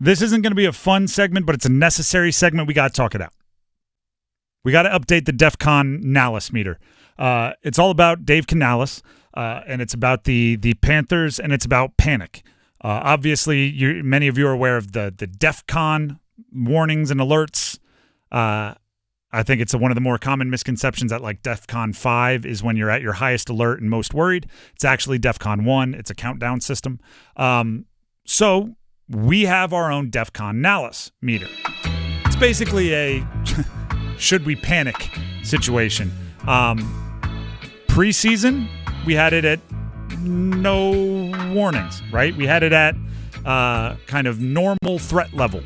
This isn't going to be a fun segment, but it's a necessary segment. We got to talk it out. We got to update the DEF CON Canales meter. It's all about Dave Canales, and it's about the Panthers, and it's about panic. Obviously, many of you are aware of the DEF CON warnings and alerts. I think it's one of the more common misconceptions that like DEF CON 5 is when you're at your highest alert and most worried. It's actually DEF CON 1. It's a countdown system. So we have our own DEF CON Canales meter. It's basically a should we panic situation. Preseason, we had it at no warnings, right? We had it at kind of normal threat level.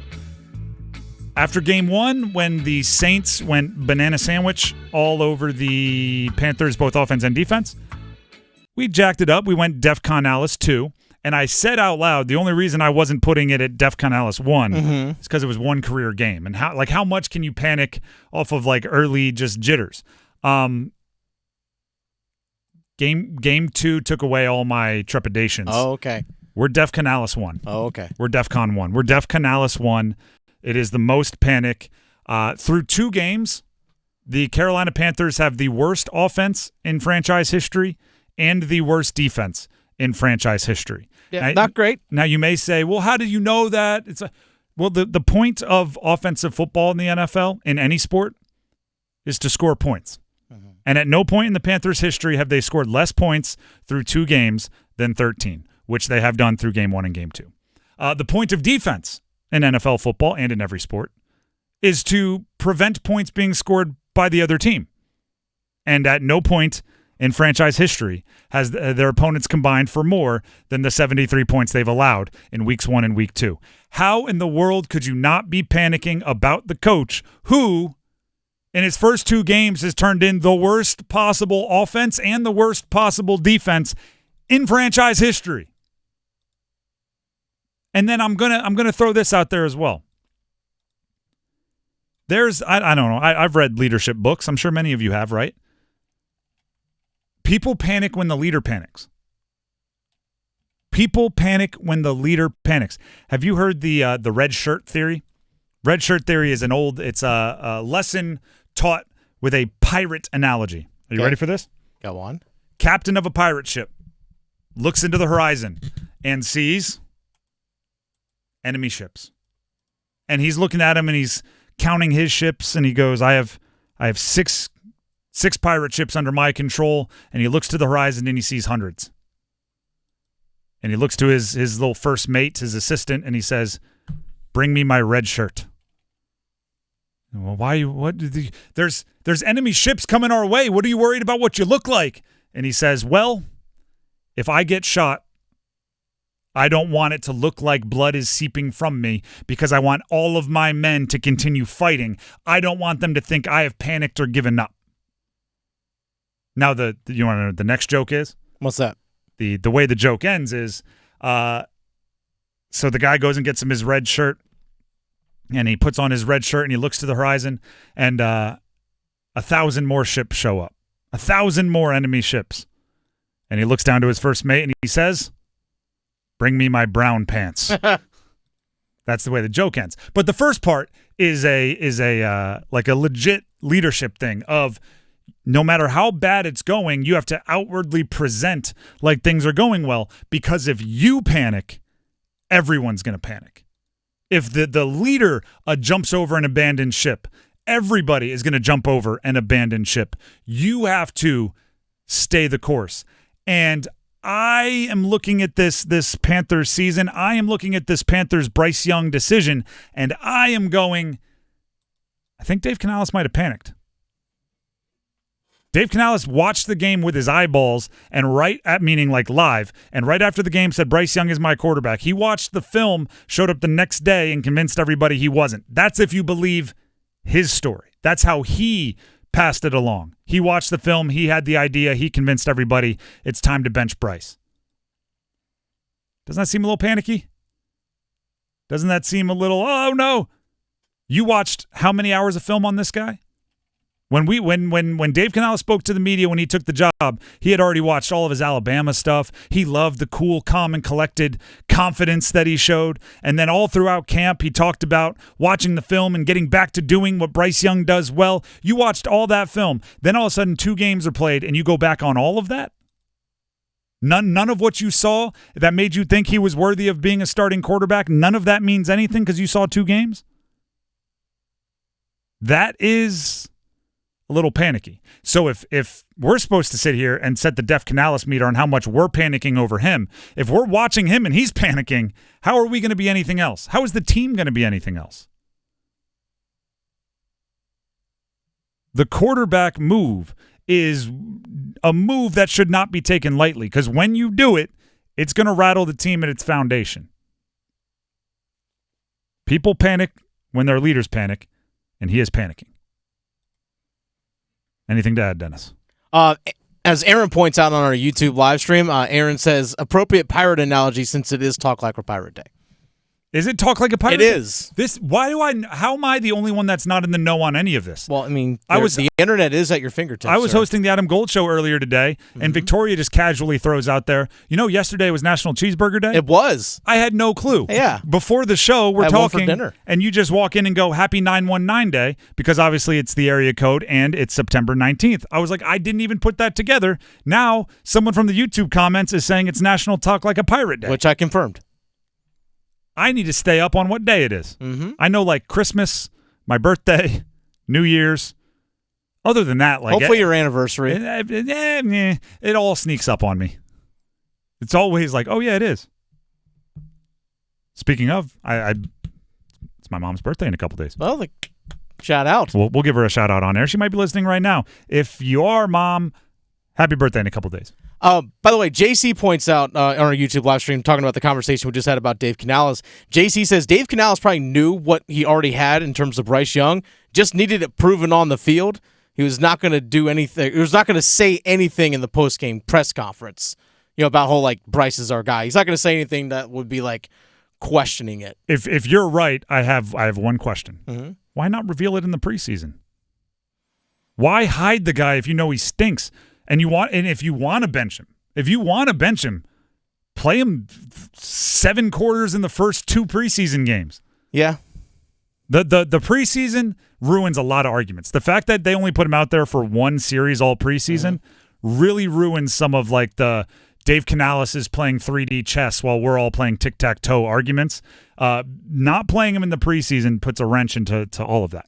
After game 1, when the Saints went banana sandwich all over the Panthers, both offense and defense, we jacked it up. We went DEF CON Canales 2. And I said out loud, the only reason I wasn't putting it at DEF CON Canales 1 is because it was one career game. And how much can you panic off of like early just jitters? Game 2 took away all my trepidations. Oh, okay. We're DEF CON Canales 1. Oh, okay. We're DEF CON 1. We're DEF CON Canales 1. It is the most panic. Through 2 games, the Carolina Panthers have the worst offense in franchise history and the worst defense in franchise history. Yeah, not great. Now, you may say, well, how do you know that? Well, the point of offensive football in the NFL, in any sport, is to score points. Mm-hmm. And at no point in the Panthers' history have they scored less points through 2 games than 13, which they have done through game 1 and game 2. The point of defense in NFL football and in every sport is to prevent points being scored by the other team. And at no point in franchise history has their opponents combined for more than the 73 points they've allowed in weeks 1 and week 2. How in the world could you not be panicking about the coach who, in his first 2 games, has turned in the worst possible offense and the worst possible defense in franchise history? And then I'm gonna throw this out there as well. There's I don't know. I've read leadership books. I'm sure many of you have, right? People panic when the leader panics. People panic when the leader panics. Have you heard the red shirt theory? Red shirt theory is it's a lesson taught with a pirate analogy. Are you ready for this? Go on. Captain of a pirate ship looks into the horizon and sees enemy ships. And he's looking at them and he's counting his ships and he goes, I have 6 pirate ships under my control. And he looks to the horizon and he sees hundreds. And he looks to his little first mate, his assistant, and he says, bring me my red shirt. Well, there's enemy ships coming our way. What are you worried about what you look like? And he says, well, if I get shot, I don't want it to look like blood is seeping from me because I want all of my men to continue fighting. I don't want them to think I have panicked or given up. Now, you want to know what the next joke is? What's that? The way the joke ends is, so the guy goes and gets him his red shirt, and he puts on his red shirt, and he looks to the horizon, and 1,000 more ships show up. 1,000 more enemy ships. And he looks down to his first mate, and he says, bring me my brown pants. That's the way the joke ends. But the first part is a legit leadership thing of no matter how bad it's going, you have to outwardly present like things are going well, because if you panic, everyone's going to panic. If the leader jumps over an abandoned ship, everybody is going to jump over an abandoned ship. You have to stay the course. And I am looking at this Panthers season. I am looking at this Panthers Bryce Young decision, and I am going, I think Dave Canales might have panicked. Dave Canales watched the game with his eyeballs and meaning like live, and right after the game said, Bryce Young is my quarterback. He watched the film, showed up the next day, and convinced everybody he wasn't. That's if you believe his story. That's how he passed it along. He watched the film. He had the idea. He convinced everybody it's time to bench Bryce. Doesn't that seem a little panicky? Doesn't that seem a little, oh no? You watched how many hours of film on this guy? When Dave Canales spoke to the media when he took the job, he had already watched all of his Alabama stuff. He loved the cool, calm, and collected confidence that he showed. And then all throughout camp, he talked about watching the film and getting back to doing what Bryce Young does well. You watched all that film. Then all of a sudden 2 games are played and you go back on all of that? None of what you saw that made you think he was worthy of being a starting quarterback, none of that means anything because you saw 2 games? That is a little panicky. So if we're supposed to sit here and set the Dave Canales meter on how much we're panicking over him, if we're watching him and he's panicking, how are we going to be anything else? How is the team going to be anything else? The quarterback move is a move that should not be taken lightly because when you do it, it's going to rattle the team at its foundation. People panic when their leaders panic, and he is panicking. Anything to add, Dennis? As Aaron points out on our YouTube live stream, Aaron says, appropriate pirate analogy since it is Talk Like a Pirate Day. Is it Talk Like a Pirate? It is. How am I the only one that's not in the know on any of this? Well, I mean, the internet is at your fingertips. I was hosting the Adam Gold Show earlier today, and Victoria just casually throws out there, yesterday was National Cheeseburger Day? It was. I had no clue. Yeah. Before the show, we're talking, for dinner. And you just walk in and go, Happy 919 Day, because obviously it's the area code, and it's September 19th. I was like, I didn't even put that together. Now, someone from the YouTube comments is saying it's National Talk Like a Pirate Day. Which I confirmed. I need to stay up on what day it is. Mm-hmm. I know, like, Christmas, my birthday, New Year's. Other than that, like, hopefully your anniversary. It all sneaks up on me. It's always like, oh, yeah, it is. Speaking of, it's my mom's birthday in a couple days. Well, shout out. We'll give her a shout out on air. She might be listening right now. If you are, Mom, happy birthday in a couple days. By the way, JC points out on our YouTube live stream, talking about the conversation we just had about Dave Canales. JC says Dave Canales probably knew what he already had in terms of Bryce Young, just needed it proven on the field. He was not going to do anything. He was not going to say anything in the post-game press conference, about whole like Bryce is our guy. He's not going to say anything that would be like questioning it. If you're right, I have one question. Mm-hmm. Why not reveal it in the preseason? Why hide the guy if you know he stinks? And if you want to bench him, play him 7 quarters in the first 2 preseason games. Yeah. The preseason ruins a lot of arguments. The fact that they only put him out there for 1 series all preseason really ruins some of like the Dave Canales is playing 3D chess while we're all playing tic-tac-toe arguments. Not playing him in the preseason puts a wrench into all of that.